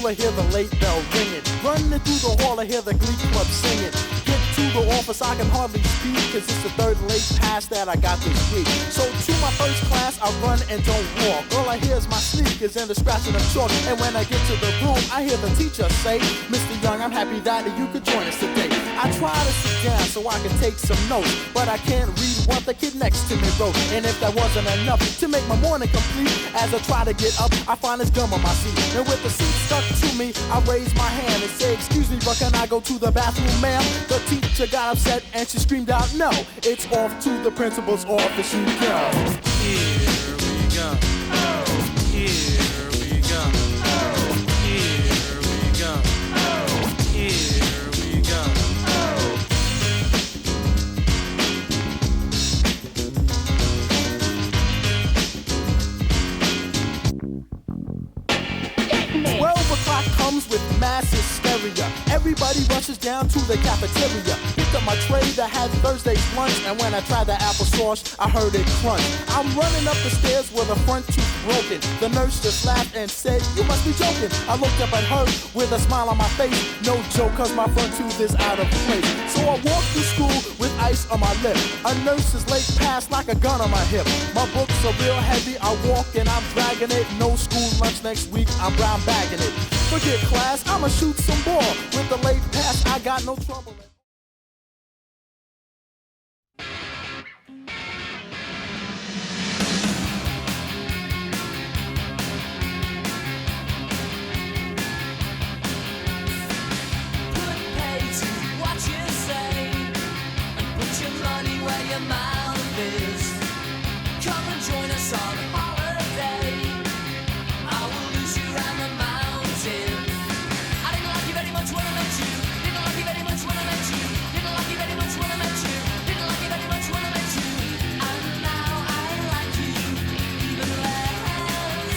I hear the late bell ringing. Running through the hall, I hear the glee club singing. Get to the office, I can hardly speak, cause it's the third late pass that I got this week. So to my first class, I run and don't walk. All I hear is my sneakers and the scratching of chalk. And when I get to the room, I hear the teacher say, Mr. Young, I'm happy that you could join us today. I try to sit down so I can take some notes, but I can't read what the kid next to me wrote. And if that wasn't enough to make my morning complete, as I try to get up, I find this gum on my seat. And with the seat stuck to me, I raise my hand and say, excuse me, but can I go to the bathroom, ma'am? The teacher got upset and she screamed out, no, it's off to the principal's office you go. Here we go. Here we go. Here we go. Here we go. Comes with mass hysteria. Everybody rushes down to the cafeteria. Picked up my tray that had Thursday's lunch, and when I tried the applesauce, I heard it crunch. I'm running up the stairs with a front tooth broken. The nurse just laughed and said, you must be joking. I looked up at her with a smile on my face. No joke, cause my front tooth is out of place. So I walked through school with ice on my lip. A nurse's late pass like a gun on my hip. My books are real heavy, I walk and I'm dragging it. No school lunch next week, I'm brown bagging it. Forget class, I'ma shoot some ball. With the late pass, I got no trouble. Put pay to what you say, and put your money where your mouth is. Come and join us on holiday. I will lose you around the mountain. I didn't like you very much when I met you. Didn't like you very much when I met you. Didn't like you very much when I met you. Didn't like you very much when I met you. And now I like you even less.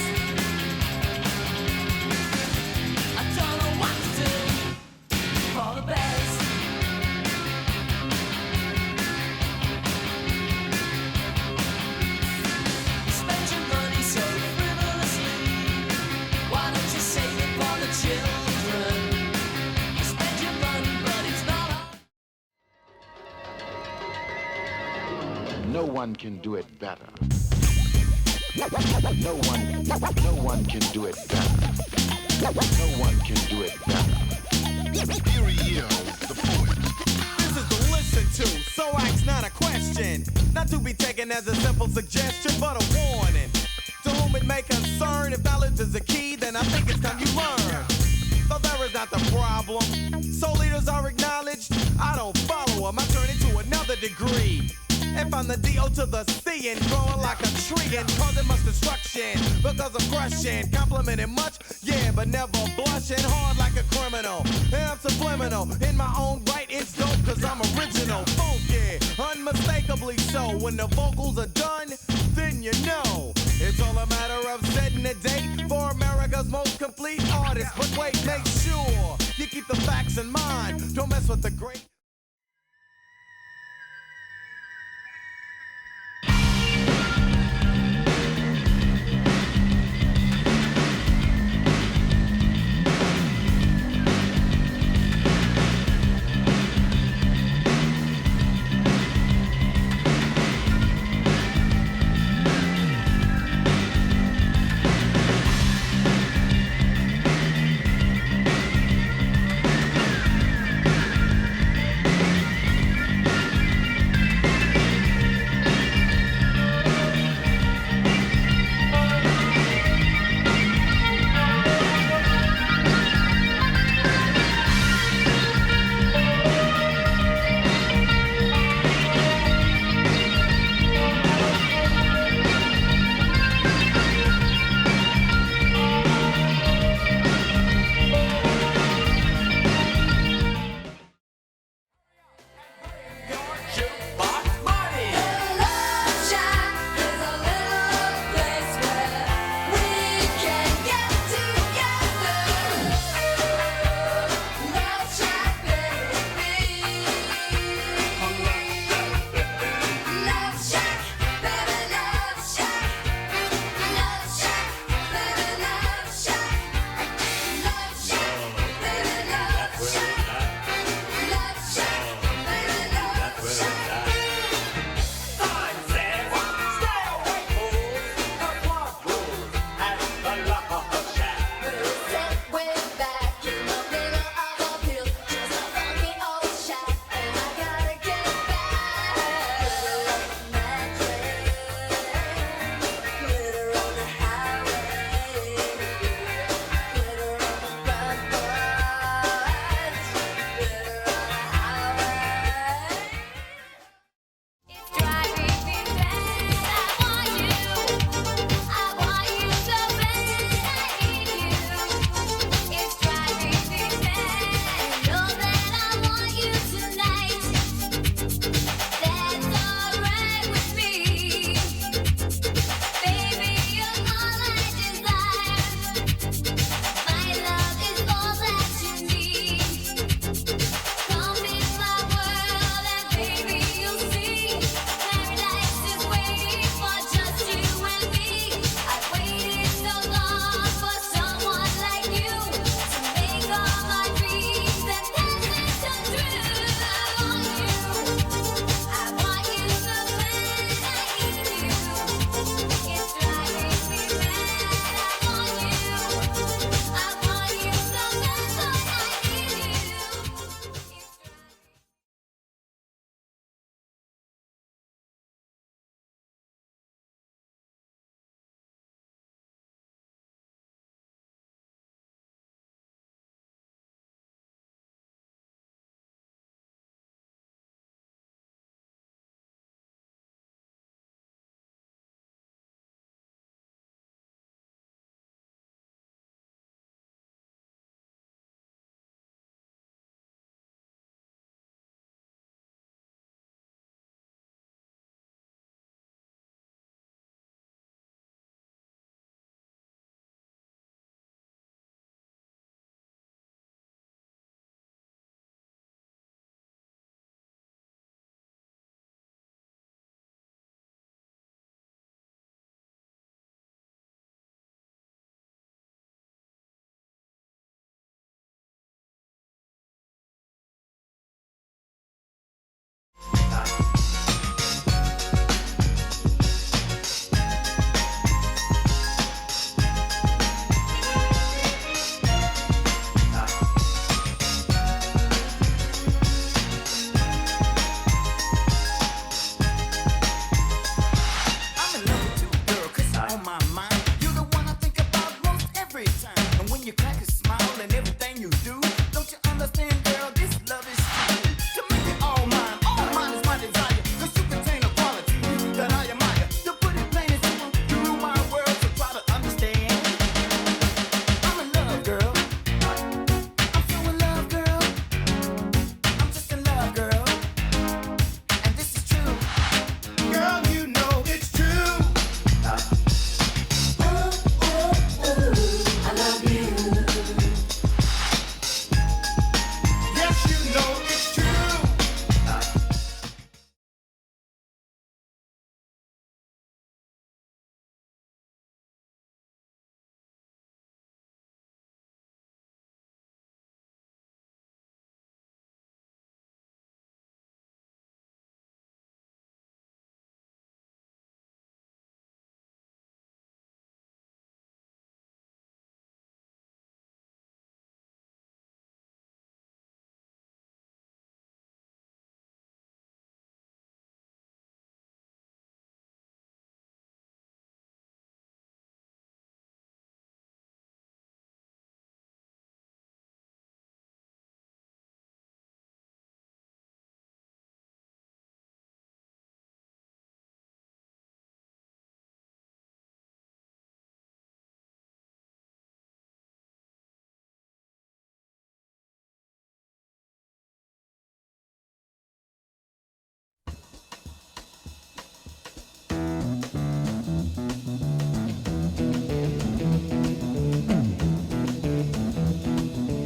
I don't know what to do for the best. You spend your money so frivolously. Why don't you save it for the children? You spend your money, but it's not all. No one can do it better. No one can do it better. No one can do it better. Stereo, the voice. This is to listen to, so ask not a question. Not to be taken as a simple suggestion, but a warning. To whom it may concern, if knowledge is the key, then I think it's time you learn. So there is not the problem. So leaders are acknowledged. I don't follow them, I turn into another degree. If I'm the D.O. to the C and growing like a tree and causing much destruction because of crushing, complimenting much, yeah, but never blushing hard like a criminal. And I'm subliminal in my own right, it's dope cause I'm original, funky, unmistakably so. When the vocals are done, then you know it's all a matter of setting a date for America's most complete artist. But wait, make sure you keep the facts in mind. Don't mess with the great.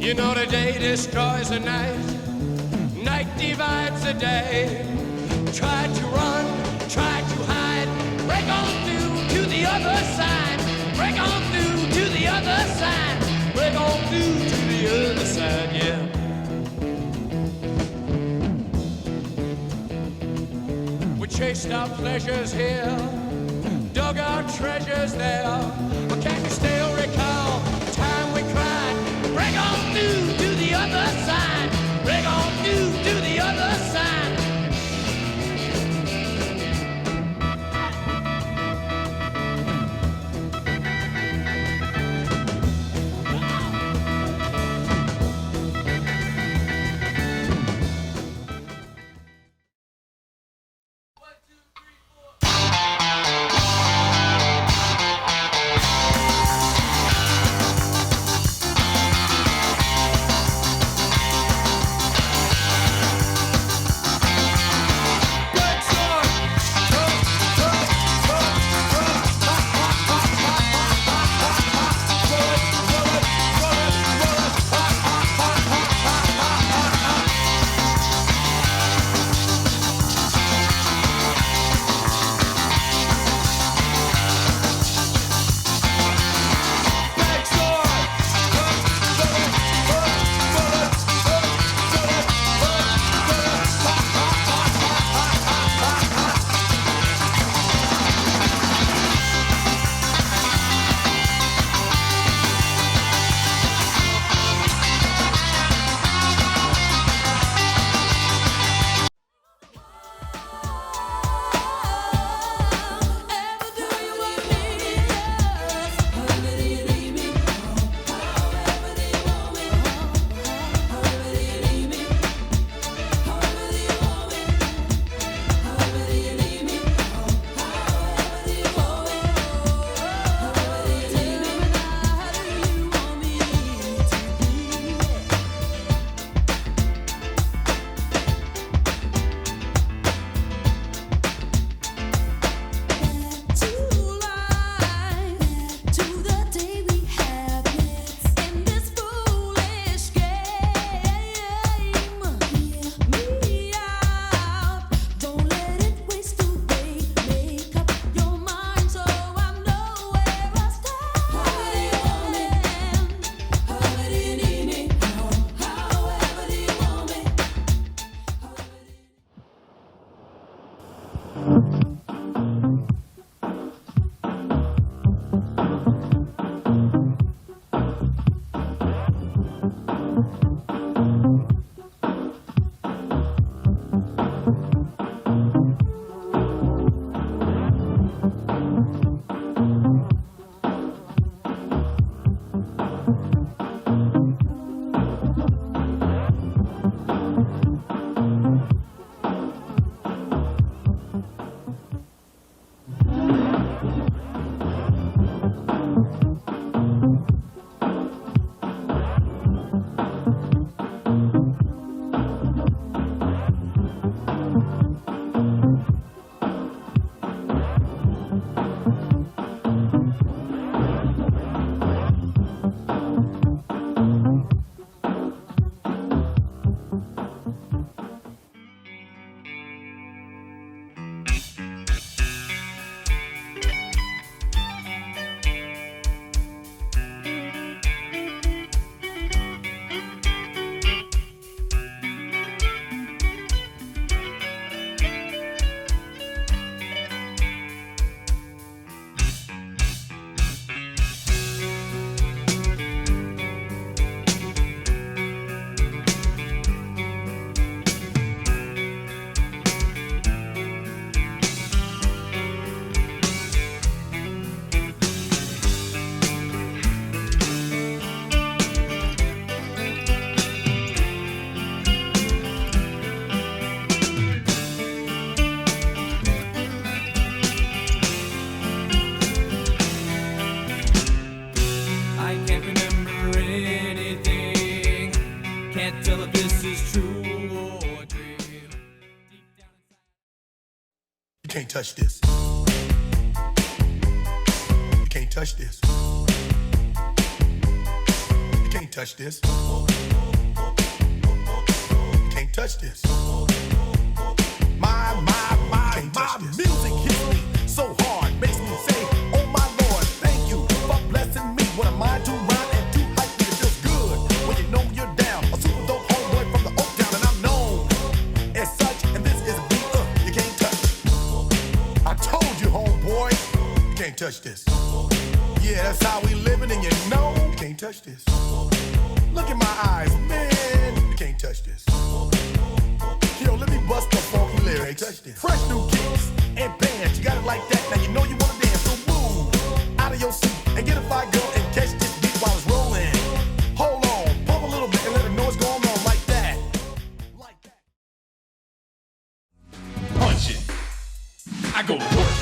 You know the day destroys the night, night divides the day. Try to run, try to hide, break on through to the other side. Break on through to the other side. Break on through to the other side, yeah. We chased our pleasures here, dug our treasures there. But can you still recall the time we cried? Break on through to the other side. Break on through to the other side. can't touch this. You can't touch this. You can't touch this. Can't touch this. My music hits me so hard, makes me say, oh my Lord, thank you for blessing me. What a mind to rhyme and to hype me, it feels good when you know you're down. A super dope homeboy from the Oak Town, and I'm known as such, and this is a beat you can't touch. I told you, homeboy, you can't touch this. Yeah, that's how we living, and you know you can't touch this. Look in my eyes, man, you can't touch this. Yo, let me bust the funky lyrics. Fresh new kicks and bands, you got it like that. Now you know you wanna dance, so move out of your seat and get a fire girl and catch this beat while it's rolling. Hold on, pump a little bit and let her know what's going on like that. Like that. Punch it. I go to work.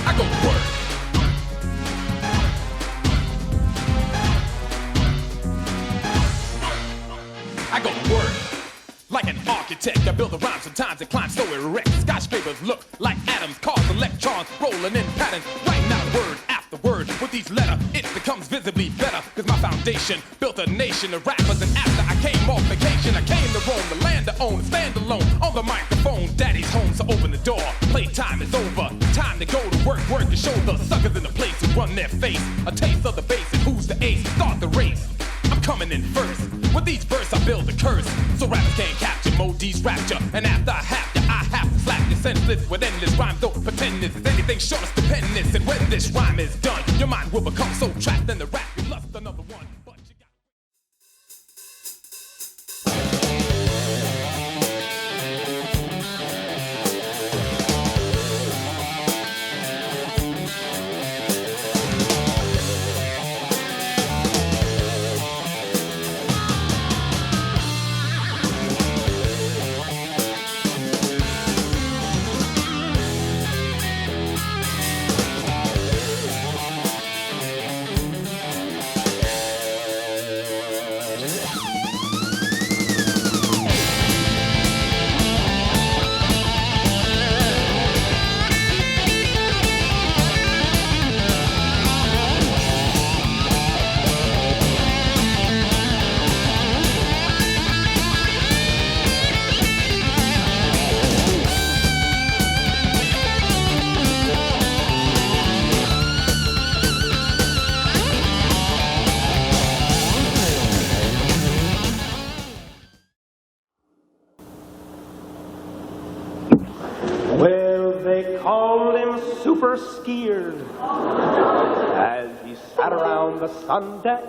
I go to work. I go to work like an architect. I build a rhyme, sometimes it climbs so erect. Skyscrapers look like atoms, cars, electrons rolling in patterns. Writing out word after word with each letter, it becomes visibly better. Cause my foundation built a nation of rappers. And after I came off vacation, I came to roam the land to own, stand alone on the microphone. Daddy's home, so open the door. Playtime is over, time to go to work. Work to show the suckers in the place who run their face a taste of the bass and who's the ace. Start the race. I'm coming in first. With each verse I build a curse, so rappers can't capture Modi's rapture. And after I have to slap you senseless with endless rhymes. Don't pretend this is anything short of stupendous. And when this rhyme is done, your mind will become so trapped in the rap you lust another one. But you got... Super skier as he sat around the sun deck,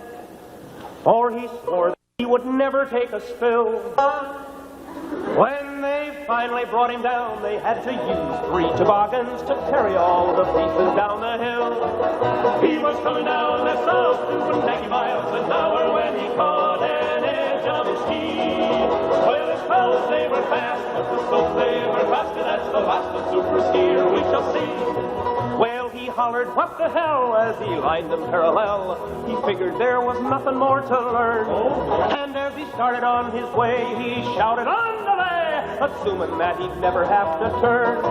for he swore that he would never take a spill. When they finally brought him down, they had to use 3 toboggans to carry all the pieces down the hill. He was coming down that slope, doing 90 miles an hour when he caught an edge of his ski. Well, his clothes, they were fast, but the slopes, they were faster. That's the last of super skier we shall see. Well, he hollered, what the hell, as he lined them parallel. He figured there was nothing more to learn. And as he started on his way, he shouted, "Andale!" assuming that he'd never have to turn.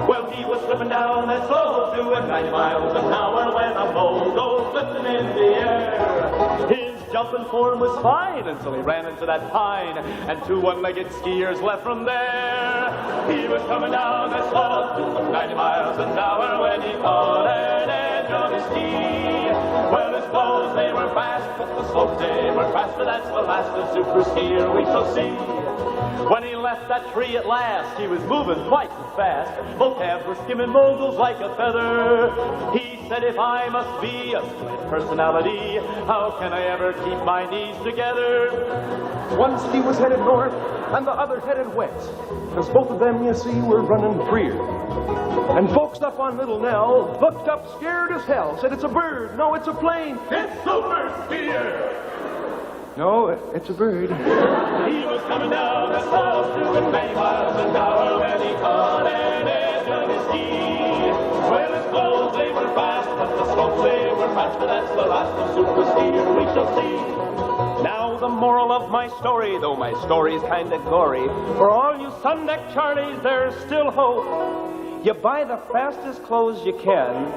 Well, he was slipping down that slope, doing 90 miles an hour when a mogul flipped him in the air. His jumping form was fine until he ran into that pine, and 2 one-legged skiers left from there. He was coming down that slope, doing 90 miles an hour when he caught an edge on his ski. Well, his clothes, they were fast, but the slopes, they were faster. That's the last of super skier we shall see. When he left that tree at last, he was moving twice as fast. Both halves were skimming moguls like a feather. He said, if I must be a split personality, how can I ever keep my knees together? One ski was headed north, and the other headed west, because both of them, you see, were running freer. And folks up on Little Nell looked up scared as hell, said, it's a bird. No, it's a plane. It's Super Skier. No, it's a bird. He was coming down the slope, doing 90 miles an hour when he caught an edge on his ski. Well, his clothes, they were fast, but the slopes, they were faster. That's the last of Super Skier we shall see. Now the moral of my story, though my story's kinda gory, for all you Sundeck Charlies, there's still hope. You buy the fastest clothes you can,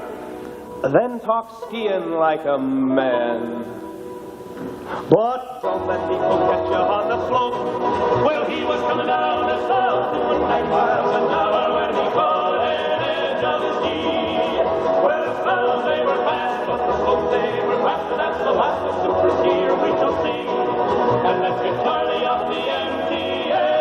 then talk skiing like a man. But don't let people catch you on the slope. Well, he was coming down the south doing 9 miles an hour when he caught an edge of his knee. Well, the clouds, they were fast, but the slope, they were faster. That's the last of super skier we shall see. And let's get Charlie off the MTA.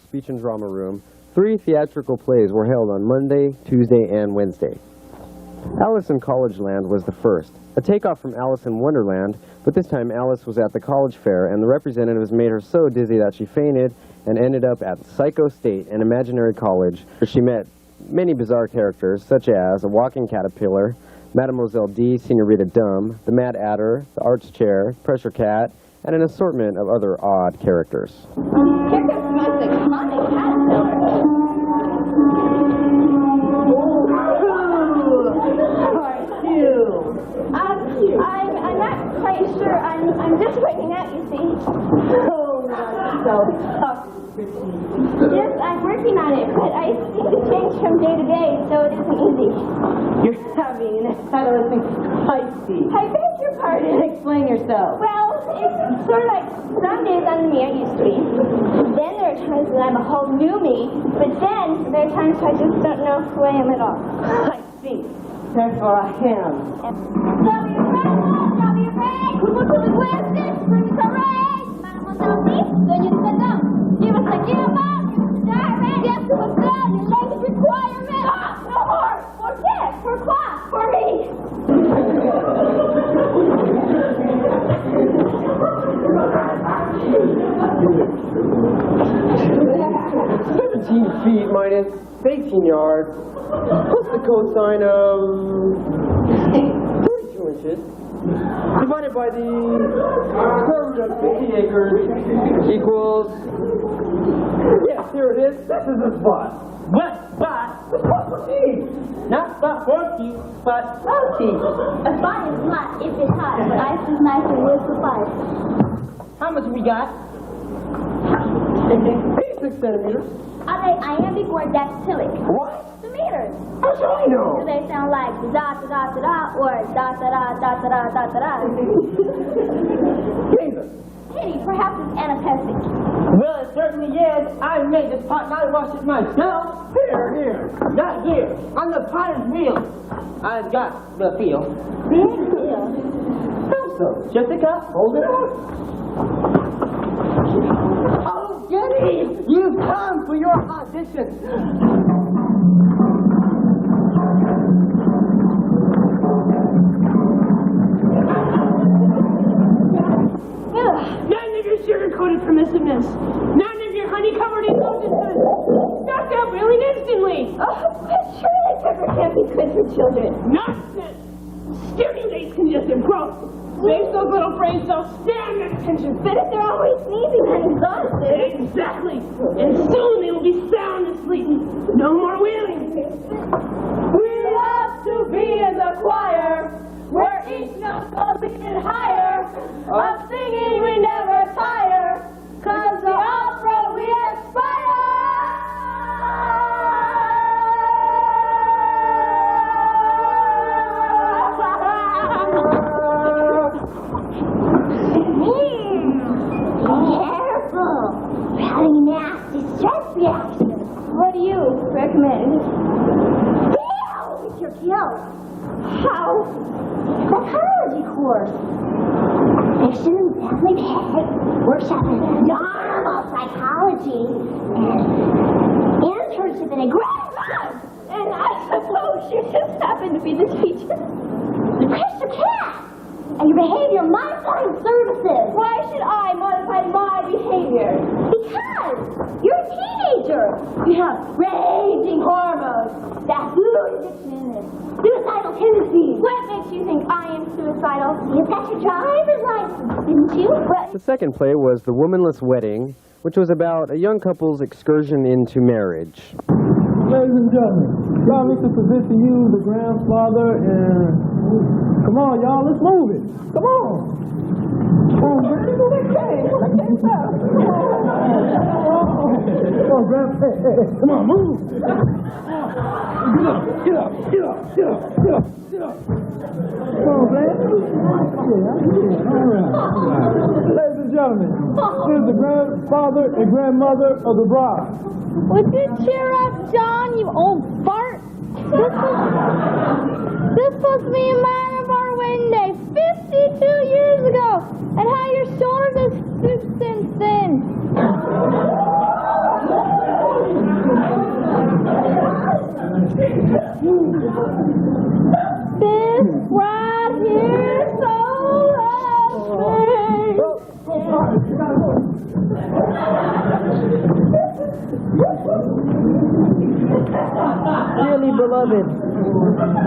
Speech and Drama Room, 3 theatrical plays were held on Monday, Tuesday, and Wednesday. Alice in College Land was the first, a takeoff from Alice in Wonderland, but this time Alice was at the college fair and the representatives made her so dizzy that she fainted and ended up at Psycho State, an imaginary college, where she met many bizarre characters such as a walking caterpillar, Mademoiselle D, Senorita Dumb, the Mad Adder, the Arch Chair, Pressure Cat, and an assortment of other odd characters. Here comes my iconic caterpillar. I'm not quite sure. I'm just waiting out, you see. Oh, that's so tough. Yes, I'm working on it, but I think it changes from day to day, so it isn't easy. You're having an adolescent spicy. I beg your pardon. Explain yourself. Well, it's sort of like some days I'm the me I used to be. Then there are times when I'm a whole new me, but then there are times I just don't know who I am at all. I see. That's what I am. Tell me your friend! Tell me your friend! Look at the glasses! Bring us a raise! Mademoiselle D, then you sit down. Give us a yearbook! Darren! Guess who was done? Your language requirement! Ah, no more! For this! For class! For me! 17 feet minus 18 yards. What's the cosine of 32 inches? Divided by the square root of 50 acres equals... Yes, here it is. This is the spot. What spot? The spot for tea. Not spot for tea, but tea. A spot is not if it's hot, but ice is nice and wood supplies. How much we got? 86 centimeters. Iambic word dactylic. What? The meters. How should I know? Do they sound like da da da da da or da da da da da da da da da? Neither. Pity, perhaps it's anapestic. Well, it certainly is. I made this pot and I washed it myself. Here. Not here. On the potter's wheel. I've got the feel. Big deal. So, Jessica, hold it up. oh, Jenny, you've come for your audition. None of your sugar-coated permissiveness. None of your honey-covered indulgences. Knocked out really instantly. Oh, but surely sugar can't be good for children. Nonsense. Stimulates congestive growth. Makes those little brain cells stand at attention. But if they're always sneezing and exhausted. Exactly. And soon they will be sound asleep. No more wheeling. We love to be in the choir, where each note goes even higher. Of singing we never tire, 'cause the opera we aspire. Careful. Really nasty stress reaction. What do you recommend? Kill! Kill. How? Psychology course. Fiction and family pet. Workshop in normal psychology and membership in a grandma. And I suppose you just happen to be the teacher. You pressed your cat. And your behavior modifying services. Why should I modify my behavior? Because you're a teenager. You have raging hormones. That food addiction and suicidal tendencies. What makes you think I am suicidal? You've got your driver's license, didn't you? Well, The second play was The Womanless Wedding, which was about a young couple's excursion into marriage. Ladies and gentlemen, allow me to present to you the grandfather and... Come on, y'all, let's move it. Come on. Come on, man. Come on, grandpa. Hey, come on, move. Get up. Come on, man. All right. Ladies and gentlemen, here's the grandfather and grandmother of the bride. would you cheer up, John, you old fart? This was to be a man of our wedding day 52 years ago, and how your shoulders have stooped since then. This right here is so Dearly beloved,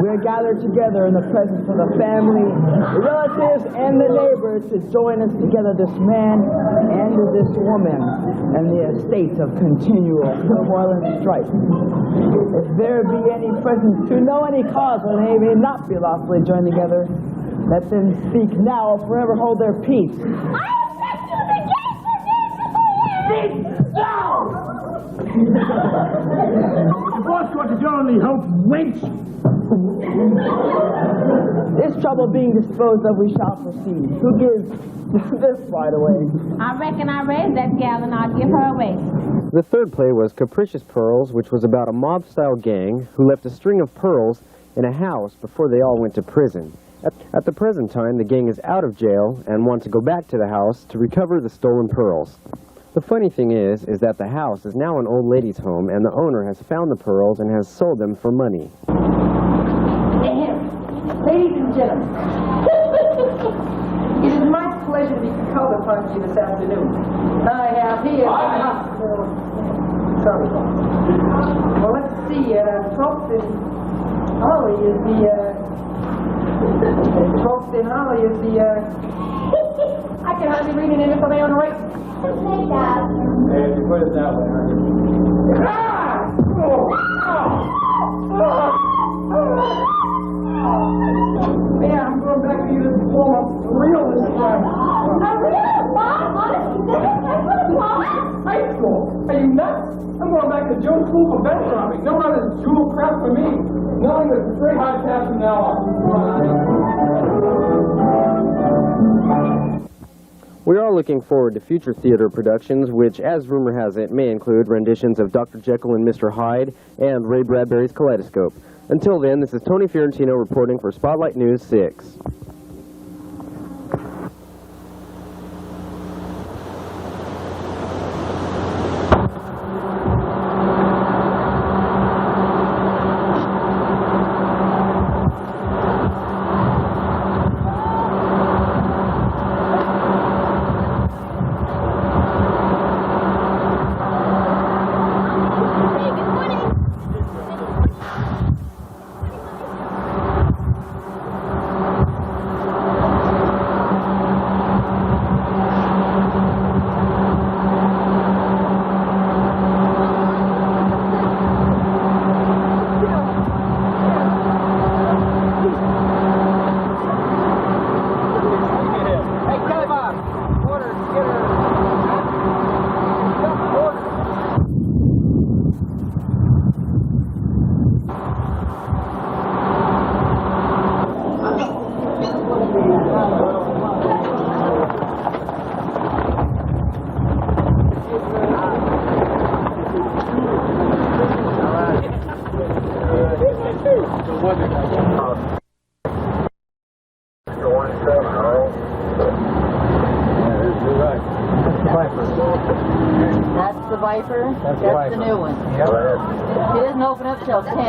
we are gathered together in the presence of the family, the relatives, and the neighbors to join us together, this man and this woman, and the estate of continual turmoil and strife. If there be any present to know any cause where they may not be lawfully joined together, let them speak now or forever hold their peace. The boss got to only hope, wench. This trouble being disposed of, we shall proceed. Who gives this right away? I reckon I raised that gal and I'd give her away. The third play was Capricious Pearls, which was about a mob-style gang who left a string of pearls in a house before they all went to prison. At the present time, the gang is out of jail and wants to go back to the house to recover the stolen pearls. The funny thing is that the house is now an old lady's home, and the owner has found the pearls and has sold them for money. Ladies and gentlemen, it is my pleasure to be called upon you this afternoon. I have here sorry. Well, let's see, Trost and Holly is Trost and Holly is I can hardly read it in if they on the right. Say that. If you put it that way, Yeah, I'm going back to you this diploma for real this time. High school? Are you nuts? I'm going back to Joe School for bank robbing. No other jewel crap for me. Nothing but straight high pass from now on. We are looking forward to future theater productions, which, as rumor has it, may include renditions of Dr. Jekyll and Mr. Hyde and Ray Bradbury's Kaleidoscope. Until then, this is Tony Fiorentino reporting for Spotlight News 6. That's the Viper? That's the new one. Yep. doesn't open up till 10. So.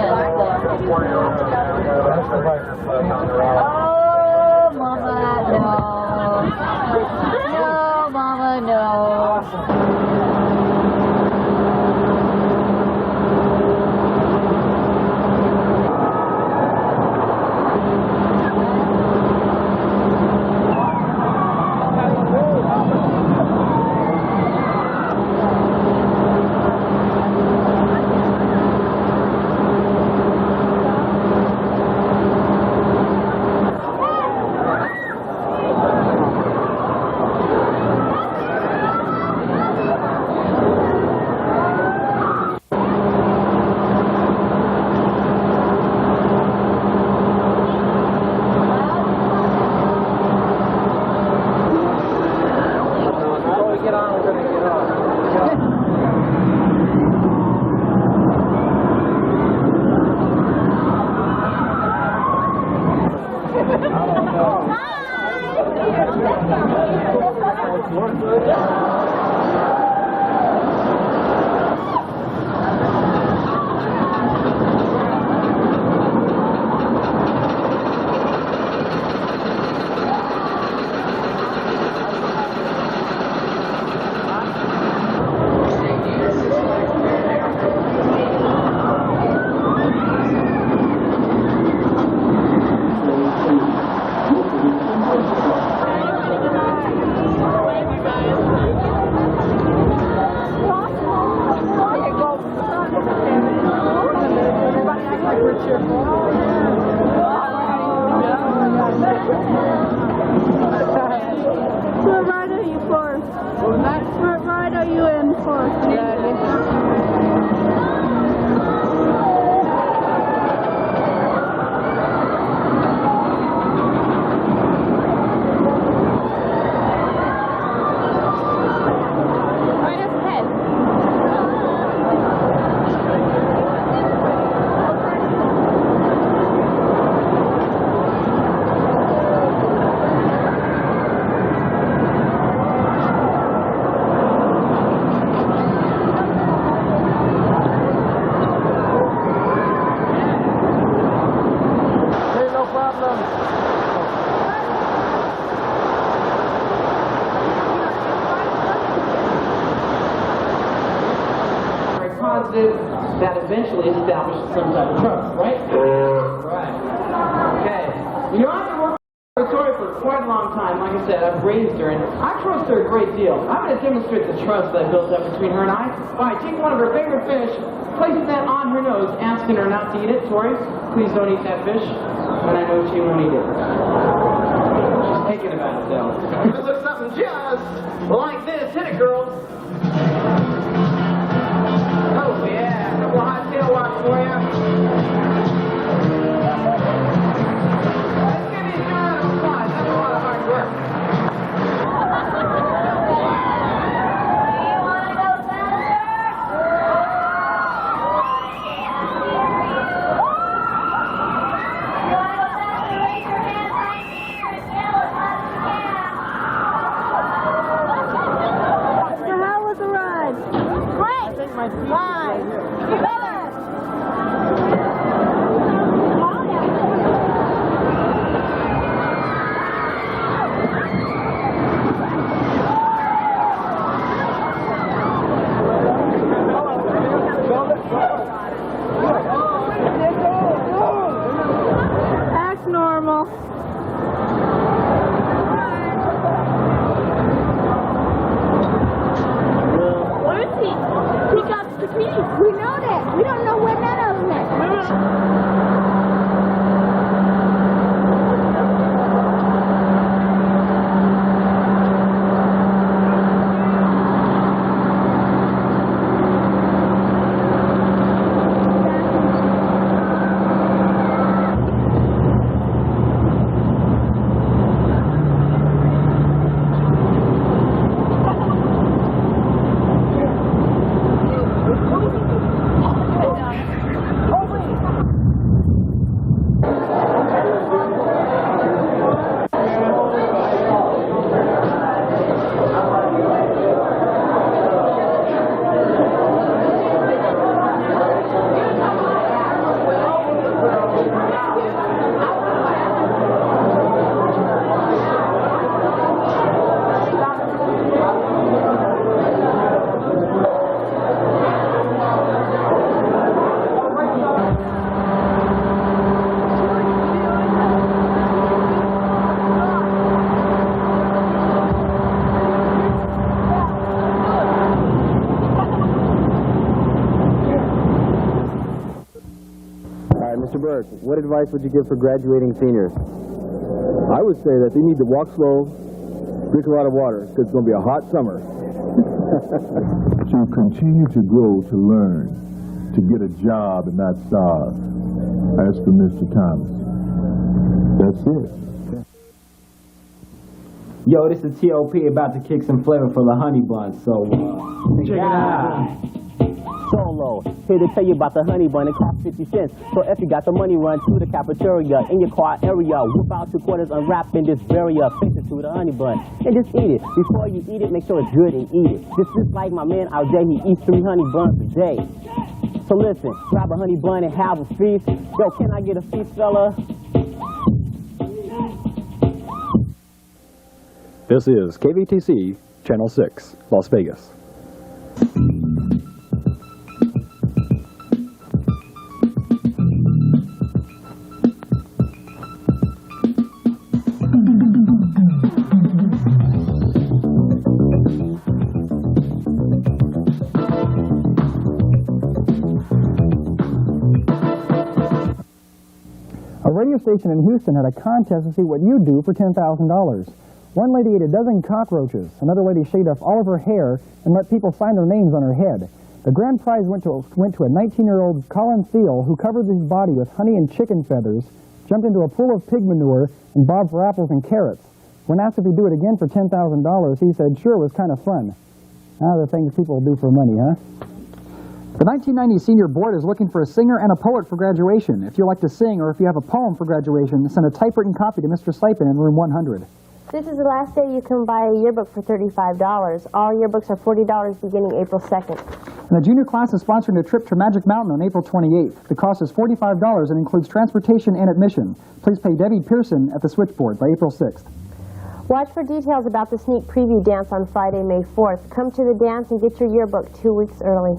Oh, Mama, no. No, Mama, no. What ride are you for? What ride are you in for? That eventually established some type of trust, right? Right. Okay. You know, I've been working with Victoria for quite a long time. Like I said, I've raised her, and I trust her a great deal. I'm going to demonstrate the trust that I built up between her and I by taking one of her favorite fish, placing that on her nose, asking her not to eat it. Tori, please don't eat that fish. And I know she won't eat it. She's thinking about it, though. This looks something just like this. Hit it, girls. Oh, yeah. A couple of hot tail locks for you. Let's give these guys a applause. That's a lot of hard work. So how Gerth, what advice would you give for graduating seniors? I would say that they need to walk slow, drink a lot of water, because it's going to be a hot summer. To continue to grow, to learn, to get a job and not starve. As for Mr. Thomas, that's it. Yo, this is T.O.P. about to kick some flavor for the honey bun, so check it out. Solo, here to tell you about the honey bun. It costs 50 cents. So if you got the money, run to the cafeteria in your car area. Whip out 2 quarters, unwrap in this barrier. Fix it to the honey bun and just eat it. Before you eat it, make sure it's good and eat it. Just like my man out there, he eats 3 honey buns a day. So listen, grab a honey bun and have a feast. Yo, can I get a feast, fella? This is KVTC, Channel 6, Las Vegas. A radio station in Houston had a contest to see what you'd do for $10,000. One lady ate a dozen cockroaches. Another lady shaved off all of her hair and let people sign their names on her head. The grand prize went to a 19-year-old Colin Thiel who covered his body with honey and chicken feathers, jumped into a pool of pig manure, and bobbed for apples and carrots. When asked if he'd do it again for $10,000, he said, sure, it was kind of fun. The things people do for money, huh? The 1990 Senior Board is looking for a singer and a poet for graduation. If you'd like to sing or if you have a poem for graduation, send a typewritten copy to Mr. Sypien in room 100. This is the last day you can buy a yearbook for $35. All yearbooks are $40 beginning April 2nd. And the junior class is sponsoring a trip to Magic Mountain on April 28th. The cost is $45 and includes transportation and admission. Please pay Debbie Pearson at the switchboard by April 6th. Watch for details about the sneak preview dance on Friday, May 4th. Come to the dance and get your yearbook 2 weeks early.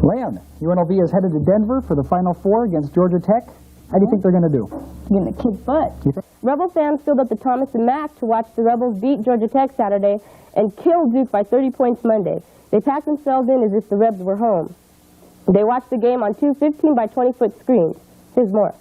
Leon, UNLV is headed to Denver for the Final Four against Georgia Tech. How do you think they're going to do? Getting a kick butt. Rebel fans filled up the Thomas and Mack to watch the Rebels beat Georgia Tech Saturday and kill Duke by 30 points Monday. They packed themselves in as if the Rebs were home. They watched the game on 2 15 by 20-foot screens. Here's more.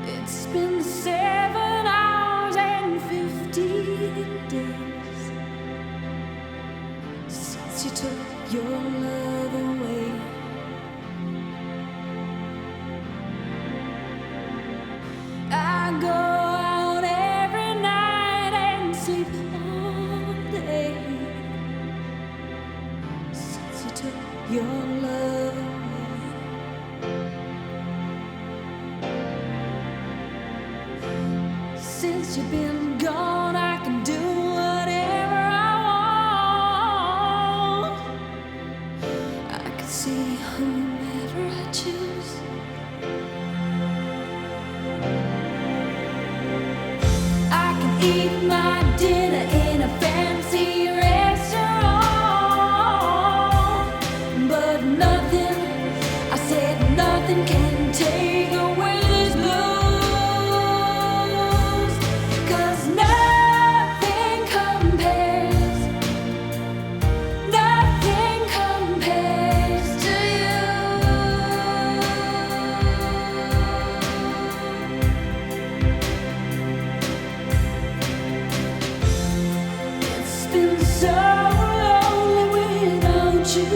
It's been 7 hours and 50 days since you took your love away. I go out every night and sleep all day since you took your love away. Since you've been gone, I can do whatever I want. I can see whomever I choose. eat my dinner in a fancy restaurant, but nothing, I said nothing can take away these blues, 'cause nothing compares to you. It's been so lonely without you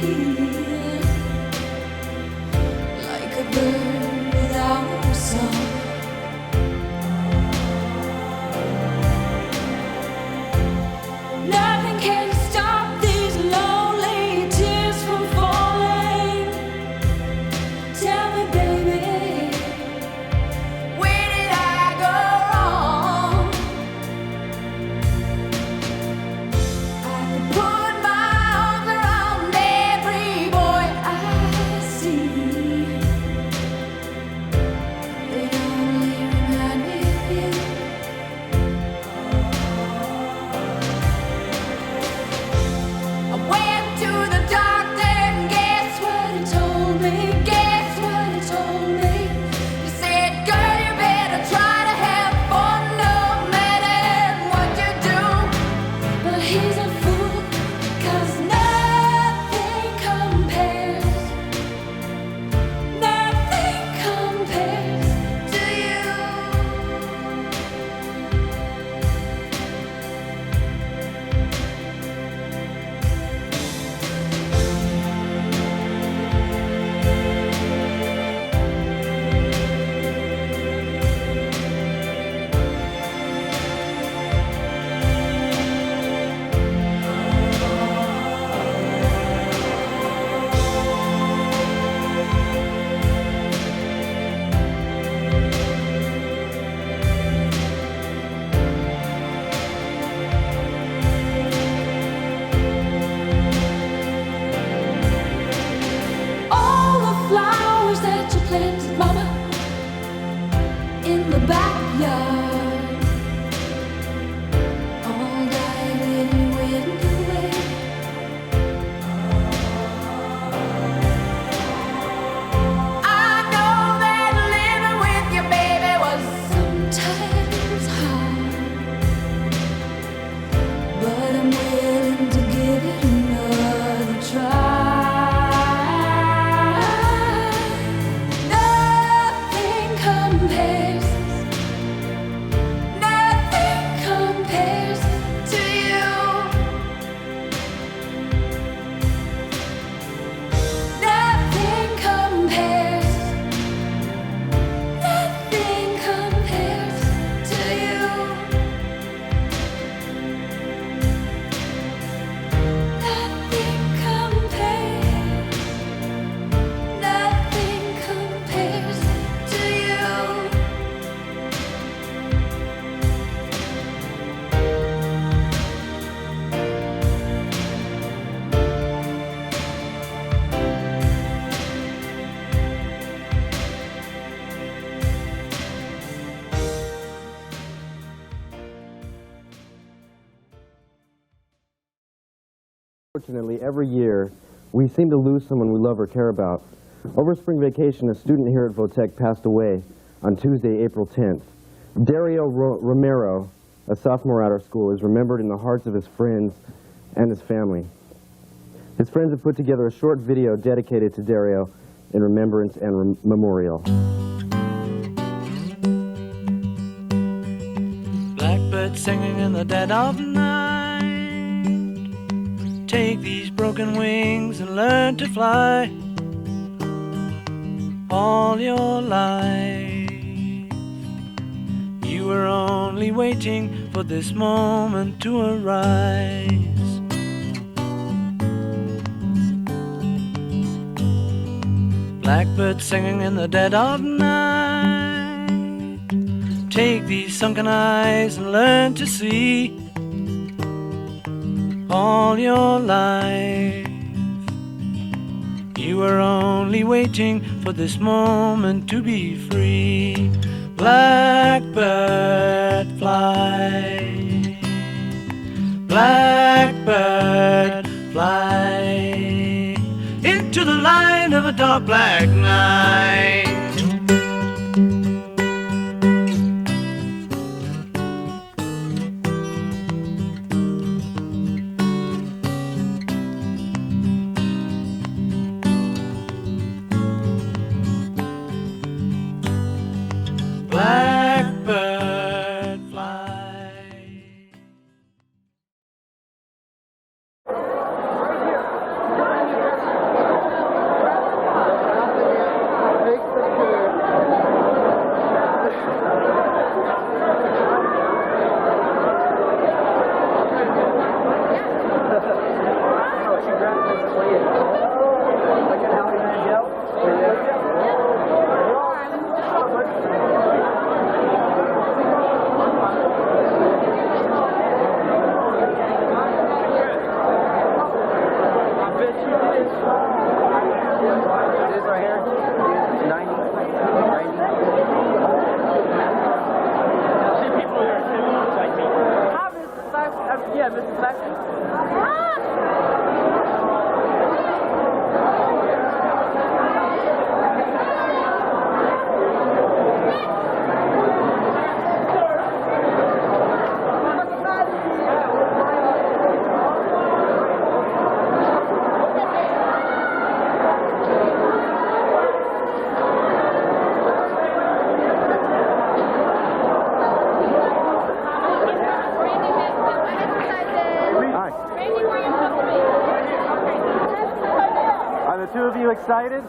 here, like a bird without a song. Nothing can stop these lonely tears from falling. Tell me, baby, where did I go wrong? I could put my arms around every boy I see. They only remind me of you. I went to the doctor and guess what he told me? Guess what he told me? He said, girl, you better try to have fun no matter what you do. But he's a fool, 'cause nothing compares to you. All the flowers that you planted, mama, in the backyard, all died when you went away. I know that living with your baby was sometimes hard, but I'm willing to give it another try. Nothing compares to you. Nothing compares to you. Nothing compares to you. Unfortunately, every year, we seem to lose someone we love or care about. Over spring vacation, a student here at Votech passed away on Tuesday, April 10th. Dario Romero, a sophomore at our school, is remembered in the hearts of his friends and his family. His friends have put together a short video dedicated to Dario in remembrance and memorial. Blackbird singing in the dead of night. Take these broken wings and learn to fly. All your life, you were only waiting for this moment to arise. Blackbird singing in the dead of night. Take these sunken eyes and learn to see. All your life, you were only waiting for this moment to be free. Blackbird fly, blackbird fly into the light of a dark black night. Blackbird fly. Yeah, Mrs. Beckman. Are the two of you excited?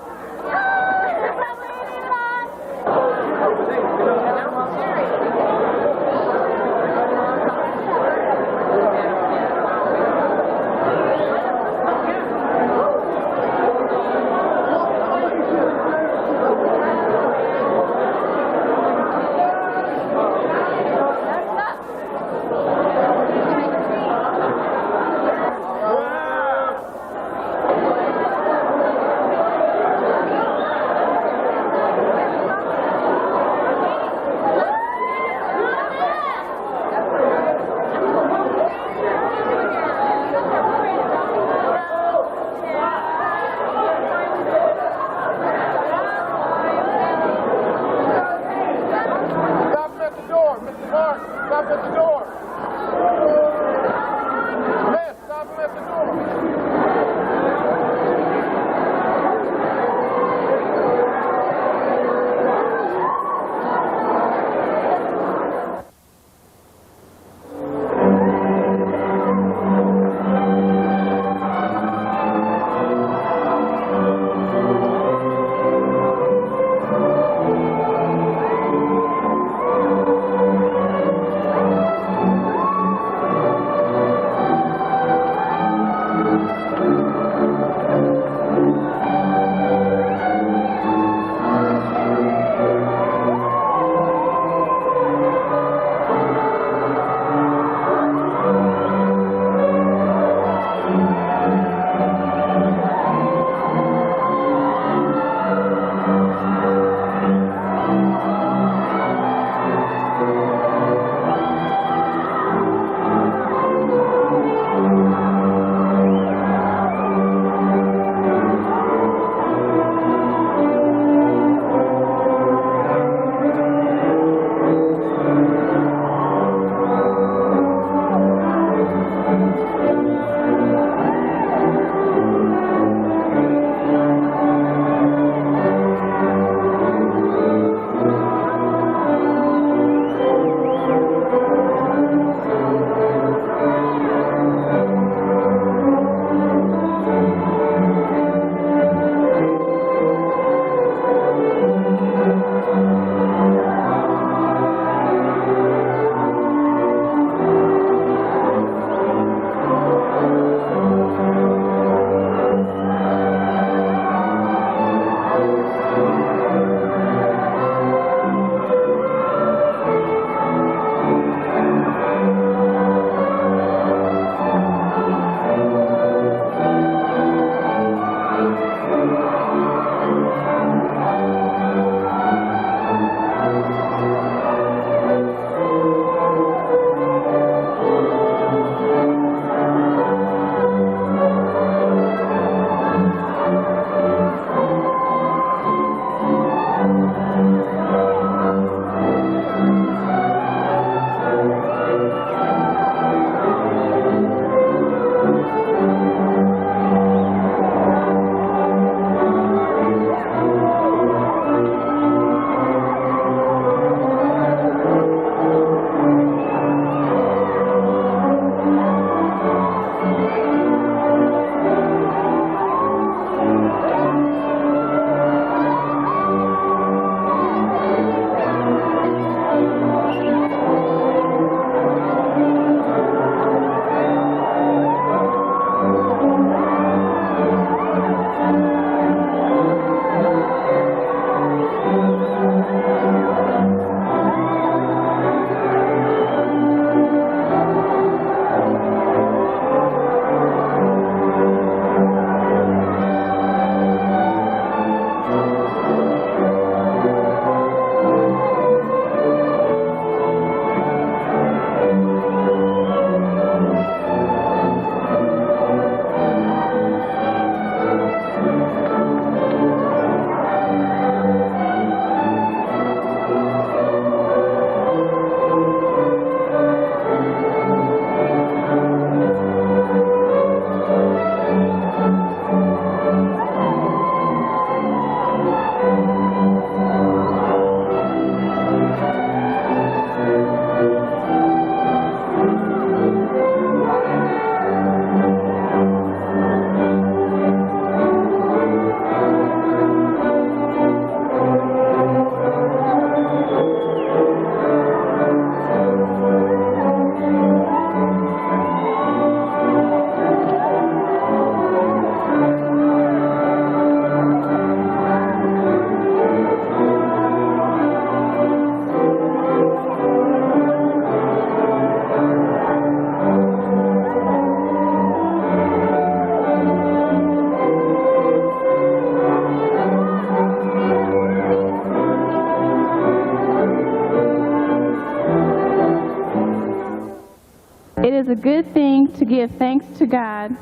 It is a good thing to give thanks to God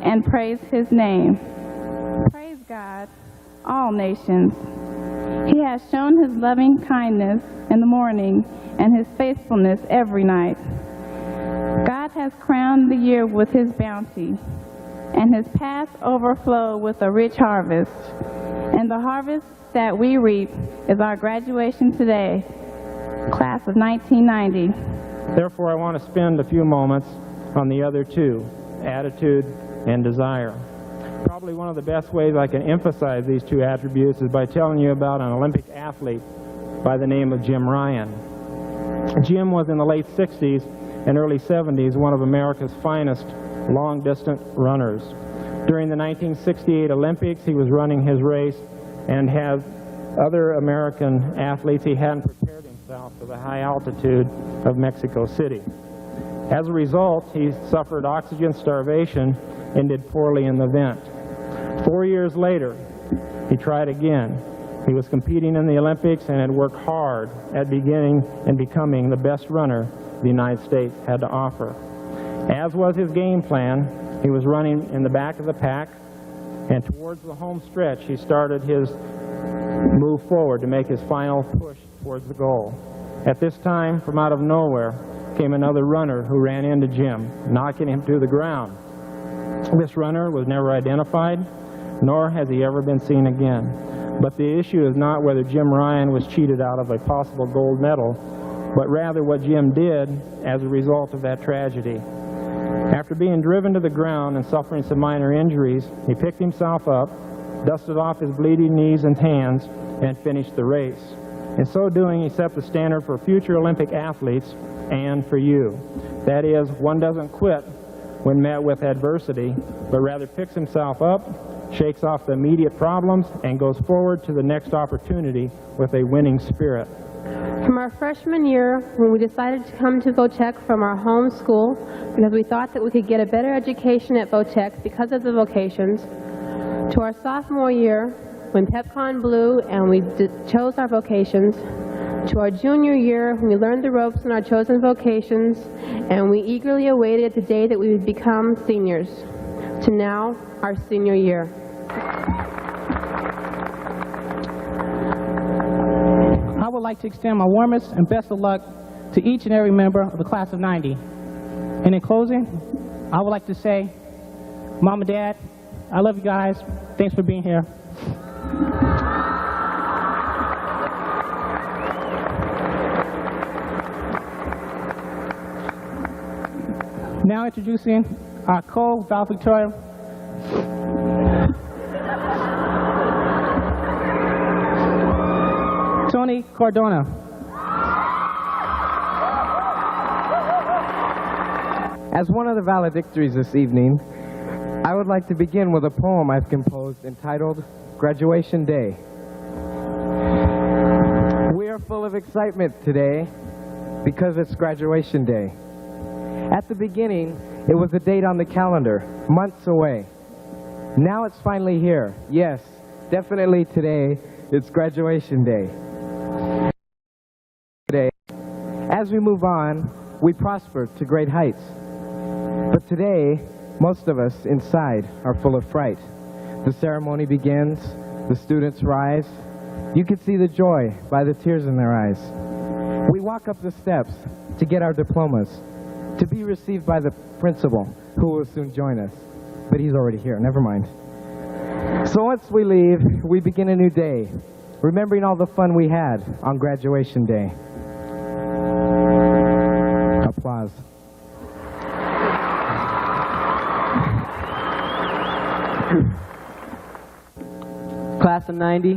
and praise His name. Praise God, all nations. He has shown His loving kindness in the morning and His faithfulness every night. God has crowned the year with His bounty, and His paths overflow with a rich harvest. And the harvest that we reap is our graduation today, class of 1990. Therefore, I want to spend a few moments on the other two, attitude and desire. Probably one of the best ways I can emphasize these two attributes is by telling you about an Olympic athlete by the name of Jim Ryan. Jim was in the late 60s and early 70s one of America's finest long-distance runners. During the 1968 Olympics, he was running his race and had other American athletes. He hadn't prepared himself for the high altitude of Mexico City. As a result, he suffered oxygen starvation and did poorly in the event. 4 years later, he tried again. He was competing in the Olympics and had worked hard at beginning and becoming the best runner the United States had to offer. As was his game plan, he was running in the back of the pack, and towards the home stretch, he started his move forward to make his final push towards the goal. At this time, from out of nowhere, came another runner who ran into Jim, knocking him to the ground. This runner was never identified, nor has he ever been seen again. But the issue is not whether Jim Ryan was cheated out of a possible gold medal, but rather what Jim did as a result of that tragedy. After being driven to the ground and suffering some minor injuries, he picked himself up, dusted off his bleeding knees and hands, and finished the race. In so doing, he set the standard for future Olympic athletes and for you. That is, one doesn't quit when met with adversity, but rather picks himself up, shakes off the immediate problems, and goes forward to the next opportunity with a winning spirit. From our freshman year, when we decided to come to Vo-Tech from our home school because we thought that we could get a better education at Vo-Tech because of the vocations, to our sophomore year, when PepCon blew and we chose our vocations, to our junior year, when we learned the ropes in our chosen vocations, and we eagerly awaited the day that we would become seniors, to now, our senior year. I would like to extend my warmest and best of luck to each and every member of the class of 90. And in closing, I would like to say, Mom and Dad, I love you guys. Thanks for being here. Now introducing our co-valedictorian, Tony Cardona. As one of the valedictories this evening, I would like to begin with a poem I've composed entitled Graduation Day. We are full of excitement today because it's graduation day. At the beginning, it was a date on the calendar, months away. Now it's finally here. Yes, definitely today, it's graduation day. Today, as we move on, we prosper to great heights. But today, most of us inside are full of fright. The ceremony begins, the students rise. You can see the joy by the tears in their eyes. We walk up the steps to get our diplomas, to be received by the principal, who will soon join us. But he's already here, never mind. So once we leave, we begin a new day, remembering all the fun we had on graduation day. Applause. Class of 90,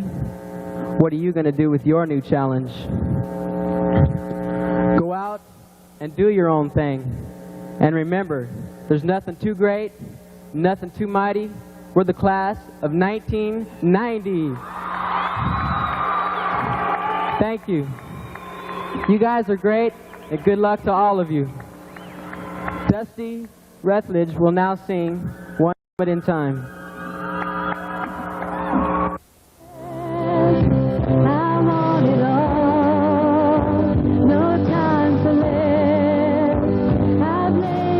what are you going to do with your new challenge? Go out and do your own thing. And remember, there's nothing too great, nothing too mighty. We're the class of 1990. Thank you. You guys are great, and good luck to all of you. Dusty Rethledge will now sing One Moment in Time. No time to live. I've laid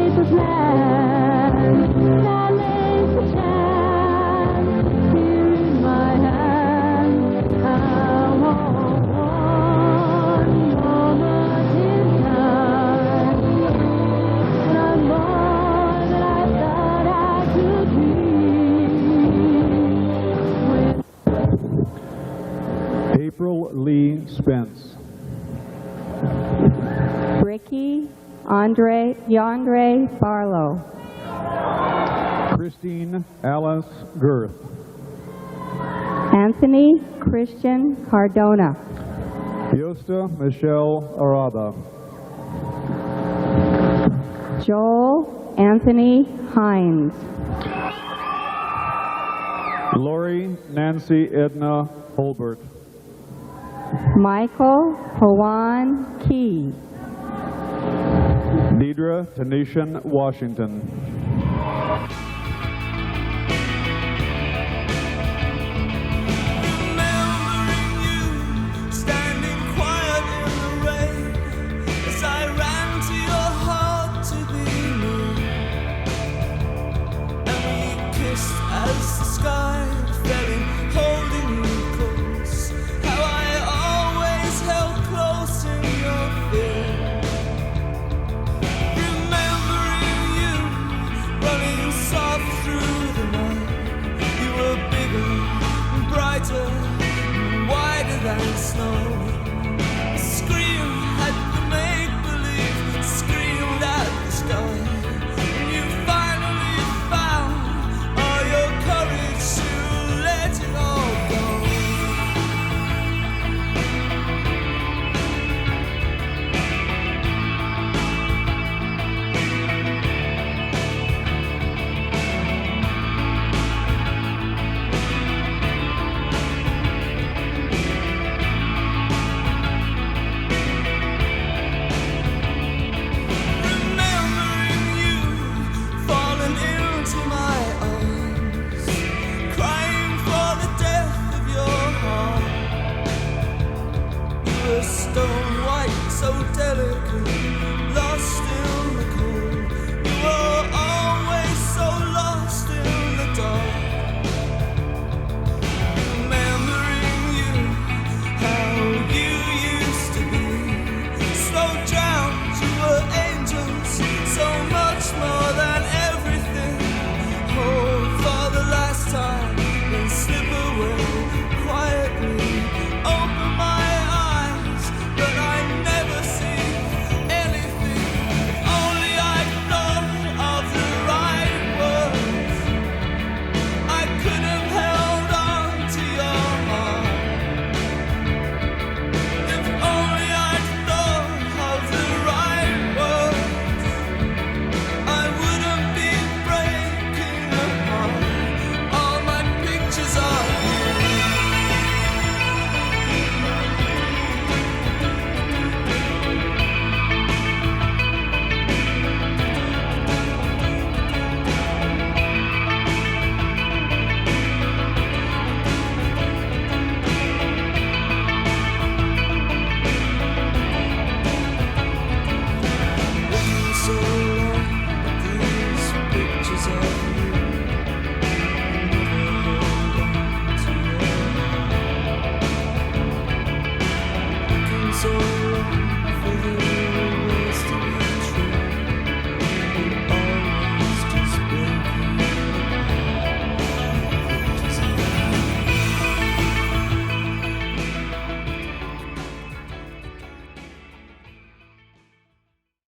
Yandre Barlow. Christine Alice Gerth. Anthony Christian Cardona. Yosta Michelle Arada. Joel Anthony Hines. Lori Nancy Edna Holbert. Michael Pawan Key. Deidre Tanishan Washington. As the sky fell in, holding you close, how I always held close in your fear. Remembering you, running soft through the night, you were bigger, brighter, wider than snow.